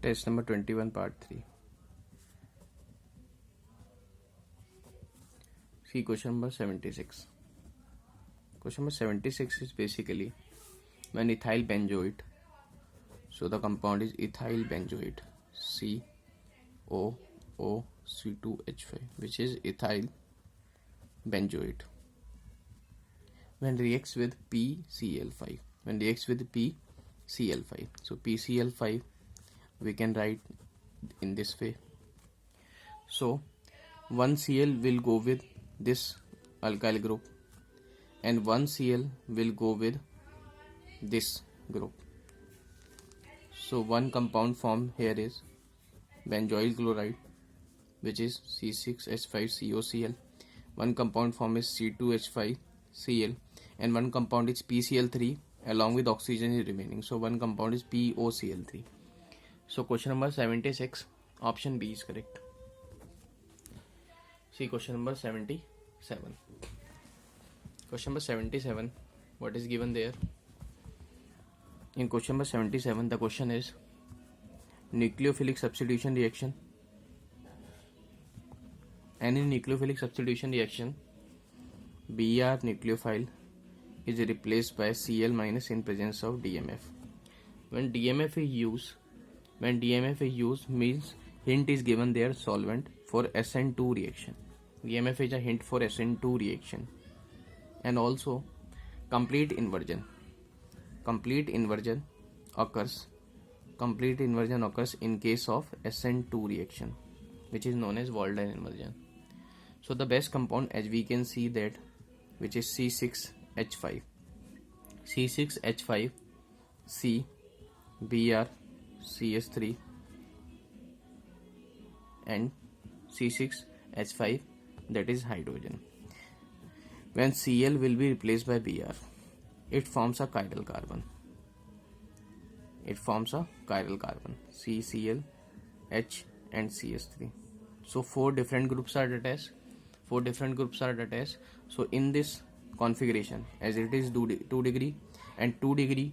Test number 21 part 3. See question number 76. Question number 76 is basically when ethyl benzoate. So the compound is ethyl benzoate COOC2H5, which is ethyl benzoate. When reacts with PCl5. When reacts with PCl5. So PCl5 we can write in this way. So one Cl will go with this alkyl group and one Cl will go with this group. So one compound formed here is benzoyl chloride, which is C6H5COCl. One compound form is C2H5Cl, and one compound is PCl3 along with oxygen is remaining. So one compound is POCl3. So question number 76, option B is correct. See question number 77. Question number 77, what is given there? In question number 77, the question is nucleophilic substitution reaction. And in nucleophilic substitution reaction, Br nucleophile is replaced by Cl minus in presence of DMF. When DMF is used means hint is given there solvent for SN2 reaction. DMF is a hint for SN2 reaction. And also complete inversion. Complete inversion occurs in case of SN2 reaction, which is known as Walden inversion. So the best compound, as we can see that, which is C6H5. C6H5 C Br CS3 and C6H5, that is hydrogen. When Cl will be replaced by Br, it forms a chiral carbon. CCl, H and CS3. So four different groups are attached. So in this configuration, as it is 2 degree and 2 degree,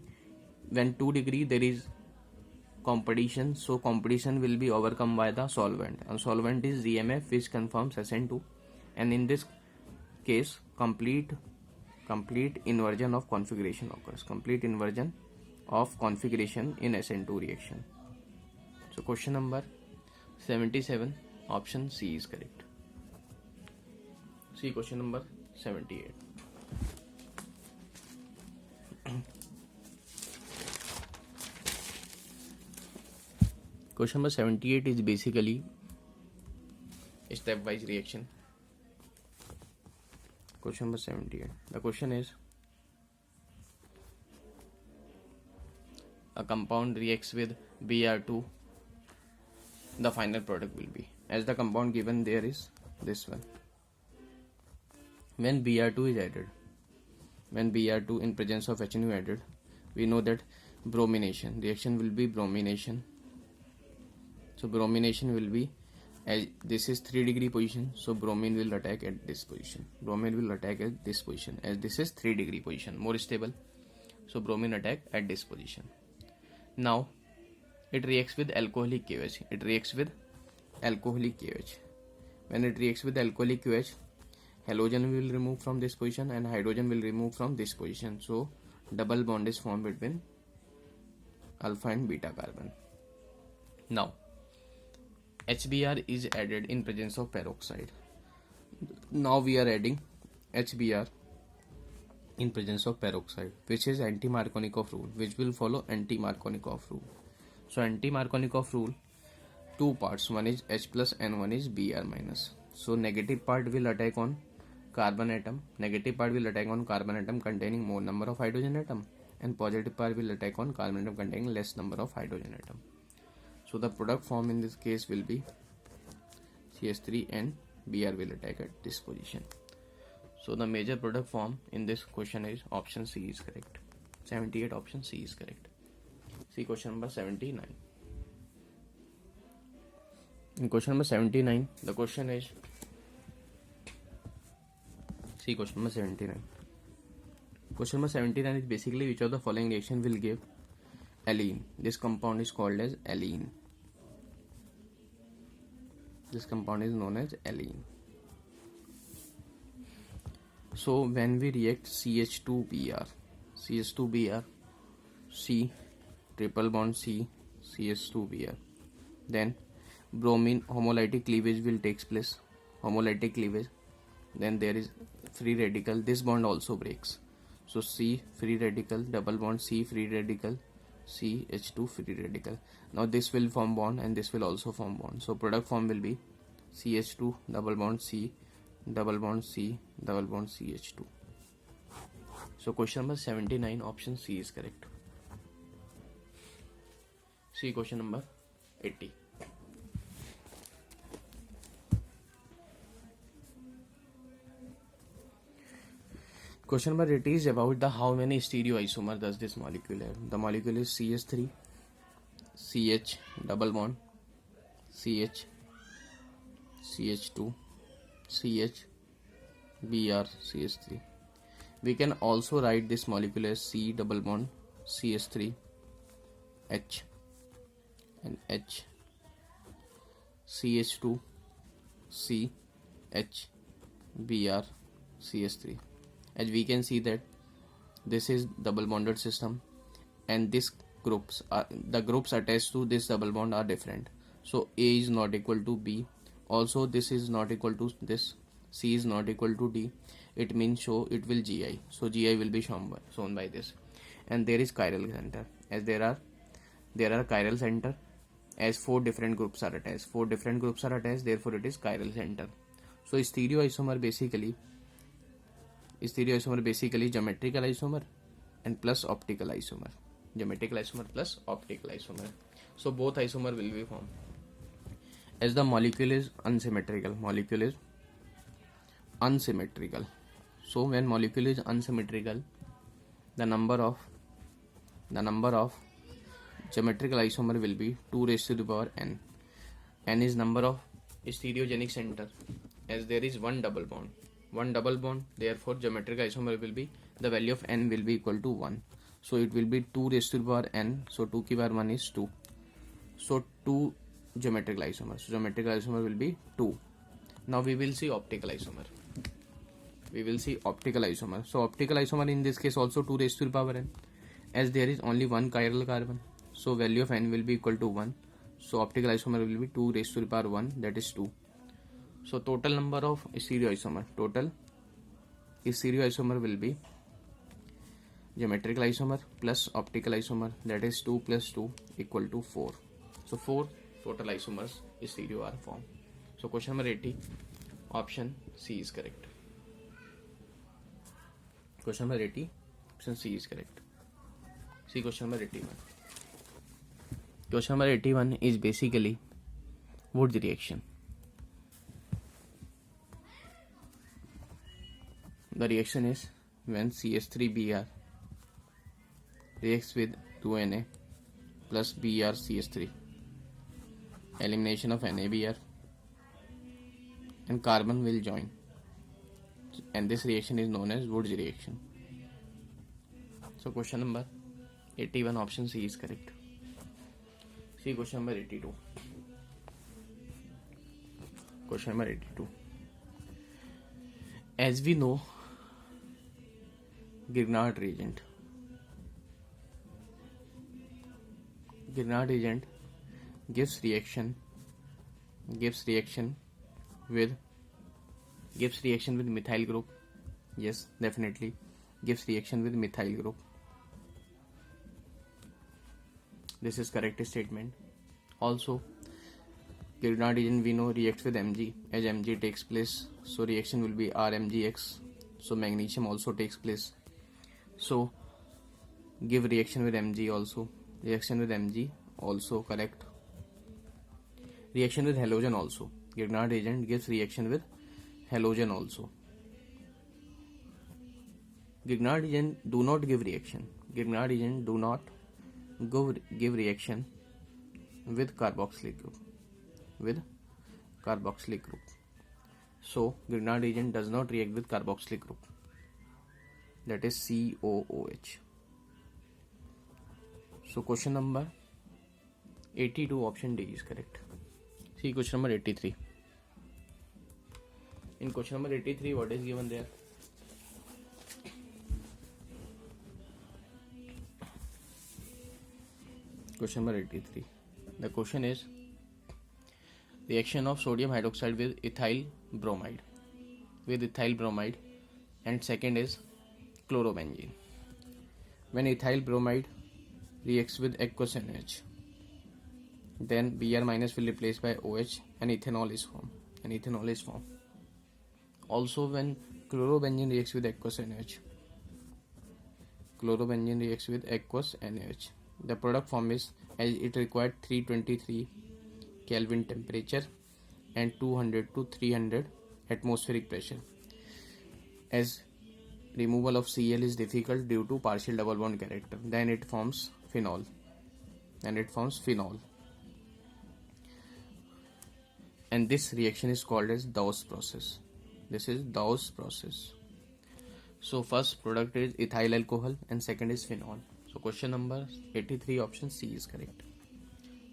when 2 degree there is competition, so competition will be overcome by the solvent, and solvent is DMF, which confirms SN2, and in this case complete inversion of configuration occurs. Complete inversion of configuration in SN2 reaction. So question number 77, option C is correct. See question number 78. Question number 78 is basically a stepwise reaction. Question number 78. The question is, a compound reacts with Br2, the final product will be, as the compound given there is this one. When Br2 is added, when Br2 in presence of HNO added, we know that bromination, reaction will be bromination. So bromination will be, as this is 3 degree position, so bromine will attack at this position. As this is 3 degree position, more stable. So bromine attack at this position. Now it reacts with alcoholic KOH. When it reacts with alcoholic KOH, halogen will remove from this position and hydrogen will remove from this position. So double bond is formed between alpha and beta carbon. Now HBr is added in presence of peroxide. Now we are adding HBr in presence of peroxide, which is anti-Markovnikov rule, which will follow anti-Markovnikov rule. So anti-Markovnikov rule, two parts, one is H plus and one is Br minus. So negative part will attack on carbon atom, containing more number of hydrogen atom, and positive part will attack on carbon atom containing less number of hydrogen atom. So the product form in this case will be CS3 and Br will attack at this position. So the major product form in this question is option C is correct. 78, option C is correct. See question number 79. In question number 79, the question is, see question number 79. Question number 79 is basically which of the following reaction will give alene. This compound is called as alene. This compound is known as alene. So when we react CH2Br, C triple bond C, CH2Br, then bromine homolytic cleavage will takes place. Homolytic cleavage. Then there is free radical. This bond also breaks. So C free radical, double bond C free radical, CH2 free radical. Now this will form bond and this will also form bond. So product form will be CH2 double bond C, double bond C, double bond CH2. So question number 79, option C is correct. See question number 80. Question number 80 is about the how many stereoisomer does this molecule have. The molecule is CH3, CH double bond, CH, CH2, CH, Br, CH3. We can also write this molecule as C double bond, CH3, H, and H, CH2, C, H, Br, CH3. As we can see that this is double bonded system, and this groups are the groups attached to this double bond are different. So A is not equal to B. Also this is not equal to this. C is not equal to D. It means so it will Gi. So Gi will be shown by this. And there is chiral center. As there are chiral center, as 4 different groups are attached. 4 different groups are attached. Therefore it is chiral center. So stereoisomer basically geometrical isomer and plus optical isomer. Geometrical isomer plus optical isomer. So both isomer will be formed. As the molecule is unsymmetrical. So when molecule is unsymmetrical, the number of geometrical isomer will be 2 raised to the power n. N is number of stereogenic center. As there is one double bond, therefore geometrical isomer will be, the value of n will be equal to 1. So it will be 2 raised to the power n. So 2 ki power 1 is 2. So 2 geometrical isomers. So geometrical isomer will be 2. Now we will see optical isomer. So optical isomer in this case also 2 raised to the power n. As there is only one chiral carbon, so value of n will be equal to 1. So optical isomer will be 2 raised to the power 1, that is 2. So total number of stereoisomer will be geometrical isomer plus optical isomer, that is 2 plus 2 equal to 4. So 4 total isomers stereo are formed. So question number 80, option C is correct. Question number 80, option C is correct. See question number 81. Question number 81 is basically Wood's reaction. The reaction is when CH3Br reacts with 2Na plus BrCH3, elimination of NaBr, and carbon will join, and this reaction is known as Wood's reaction. So question number 81, option C is correct. See question number 82. Question number 82. As we know, Grignard reagent gives reaction with methyl group. Yes, definitely gives reaction with methyl group. This is correct statement. Also, Grignard reagent we know reacts with Mg. As Mg takes place, so reaction will be RMgX. So magnesium also takes place. So give reaction with Mg also. Reaction with Mg also correct. Reaction with halogen also. Grignard reagent gives reaction with halogen also. Grignard reagent do not give reaction. Grignard reagent do not give reaction with carboxylic group. So Grignard reagent does not react with carboxylic group, that is COOH. So question number 82, option D is correct. See question number 83. In question number 83, what is given there? Question number 83. The question is reaction of sodium hydroxide with ethyl bromide. And second is chlorobenzene. When ethyl bromide reacts with aqueous NaOH, then Br minus will replace by OH and ethanol is formed. Also, when chlorobenzene reacts with aqueous NaOH, the product form is, as it required 323 Kelvin temperature and 200 to 300 atmospheric pressure. As removal of Cl is difficult due to partial double bond character, then it forms phenol. And this reaction is called as Dawes process. So first product is ethyl alcohol and second is phenol. So question number 83, option C is correct.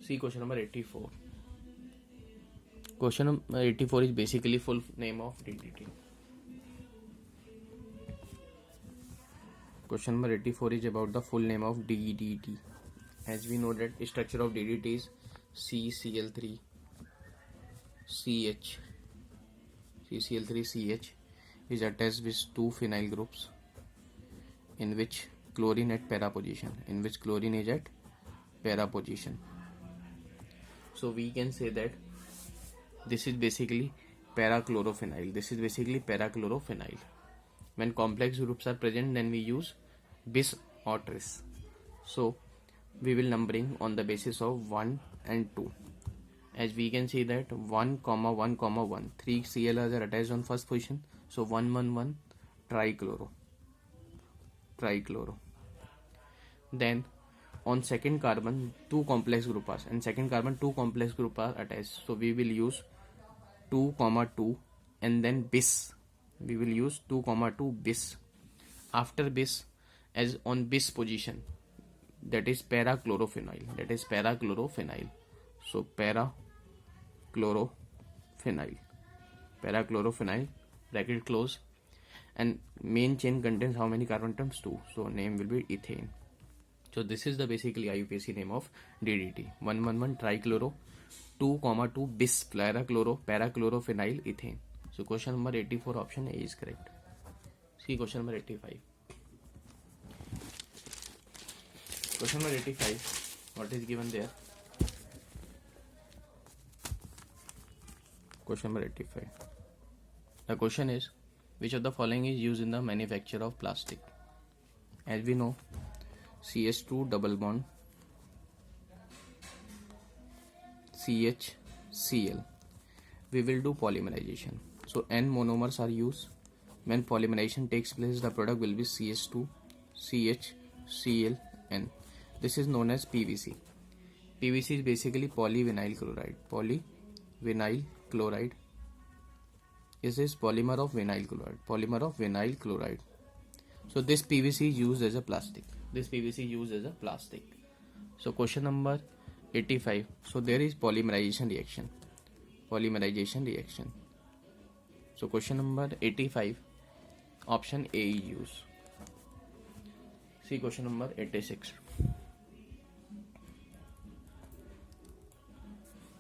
See question number 84. Question number 84 is basically full name of DDT. Question number 84 is about the full name of DDT. As we know that the structure of DDT is CCl3 CH. CCl3CH is attached with two phenyl groups in which chlorine at para position. So we can say that this is basically parachlorophenyl. When complex groups are present, then we use bis or tris. So we will numbering on the basis of 1 and 2. As we can see that 1, 1, 1, 3 CLRs are attached on first position. So 1, 1, 1 trichloro. Then on second carbon, two complex group are attached. So we will use 2, 2 and then bis. We will use 2, 2 bis. After bis, as on bis position, that is parachlorophenyl. So parachlorophenyl, bracket close, and main chain contains how many carbon atoms? 2. So name will be ethane. So this is the basically IUPAC name of DDT. 1, 1, 1 trichloro, 2, 2 bis parachlorophenyl ethane. So question number 84, option A is correct. See question number 85. Question number 85, what is given there? Question number 85. The question is, which of the following is used in the manufacture of plastic? As we know, CH2 double bond CHCl. We will do polymerization. So N monomers are used. When polymerization takes place, the product will be CH2 CHClN. This is known as PVC. PVC is basically polyvinyl chloride. This is polymer of vinyl chloride. So this PVC is used as a plastic. So question number 85. So there is polymerization reaction. So question number 85, option A is used. See question number 86.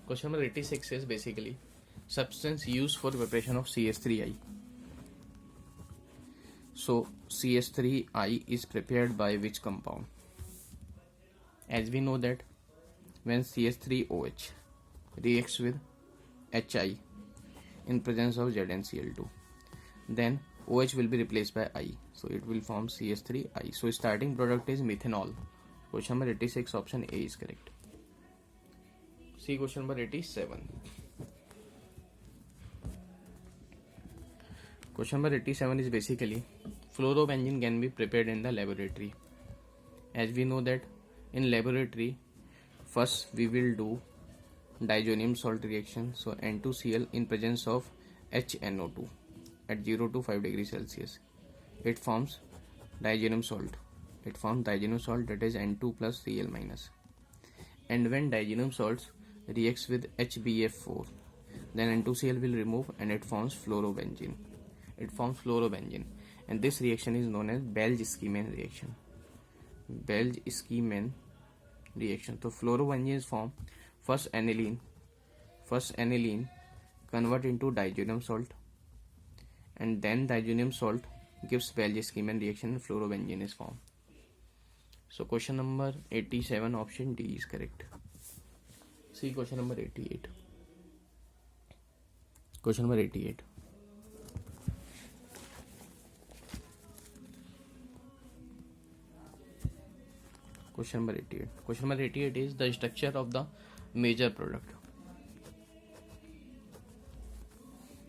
Question number 86 is basically substance used for preparation of CH3I. So CH3I is prepared by which compound? As we know that when CH3OH reacts with HI in presence of ZnCl2, then OH will be replaced by I. So it will form CH3I. So starting product is methanol. Question number 86, option A is correct. See question number 87. Question number 87 is basically fluorobenzene can be prepared in the laboratory. As we know that in laboratory, first we will do diazonium salt reaction. So N2Cl in presence of HNO2 at 0 to 5 degrees Celsius. It forms diazonium salt. That is N2 plus Cl minus. And when diazonium salts reacts with HBF4, then N2Cl will remove and it forms fluorobenzene. And this reaction is known as Belge-Schiemann reaction. Belge-Schiemann reaction. So fluorobenzene is formed. First aniline convert into diazonium salt, and then diazonium salt gives Belge-Schiemann reaction and fluorobenzene is formed. So question number 87 option D is correct. See question number 88. Question number 88. Question number 88. Question number 88 is the structure of the major product.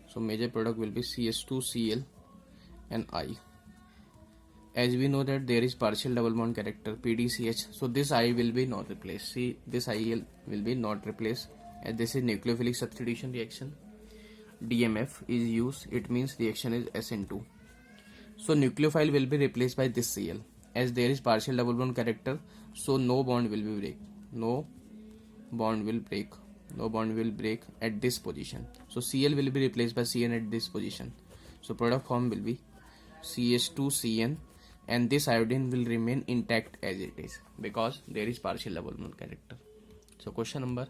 So major product will be CH2Cl and I. As we know that there is partial double bond character PDCH, so this I will be not replaced. See, this IL will be not replaced, as this is nucleophilic substitution reaction. DMF is used, it means reaction is SN2. So nucleophile will be replaced by this Cl, as there is partial double bond character, so no bond will be break. No bond will break at this position. So Cl will be replaced by Cn at this position. So product form will be CH2Cn, and this iodine will remain intact as it is because there is partial double bond character. So question number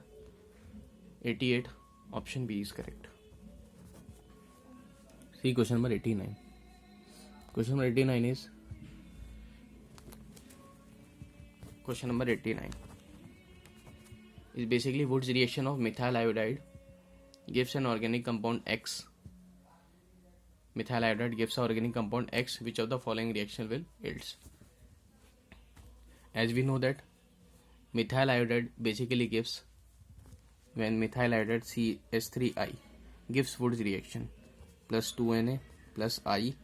88 option B is correct. See question number 89. Question number 89 is basically Wood's reaction of methyl iodide gives an organic compound X. Methyl iodide gives an organic compound X. Which of the following reaction will yields? As we know that methyl iodide basically gives, when methyl iodide CH3I gives Wood's reaction plus 2Na plus I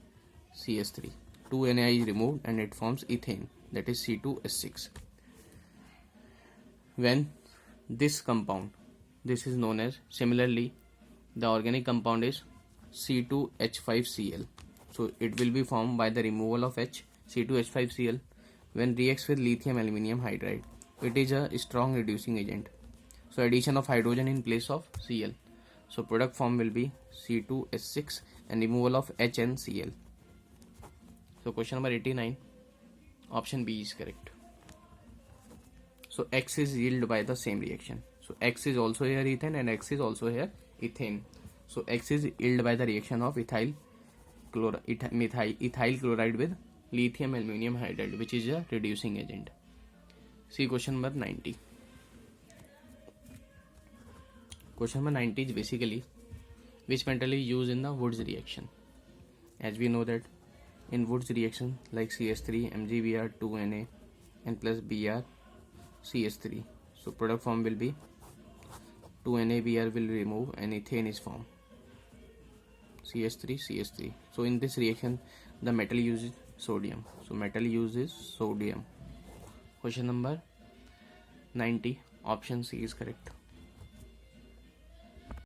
CH3. 2NaI is removed and it forms ethane, that is C2H6. When this compound, this is known as, similarly the organic compound is C2H5Cl. So it will be formed by the removal of H, C2H5Cl. When reacts with lithium aluminium hydride, it is a strong reducing agent. So addition of hydrogen in place of Cl. So product form will be C2H6 and removal of HNCl. So question number 89, option B is correct. So X is yielded by the same reaction. So X is also here ethane and X is also here ethane. So X is yielded by the reaction of ethyl chloride with lithium aluminium hydride, which is a reducing agent. See question number 90. Question number 90 is basically which metal is used in the Wood's reaction. As we know that in Wood's reaction like CH3, MgBr, 2Na and plus Br, CH3. So product form will be 2NaBr will remove and ethane is formed. CH3. So in this reaction the metal uses sodium. So metal uses sodium. Question number 90 option C is correct.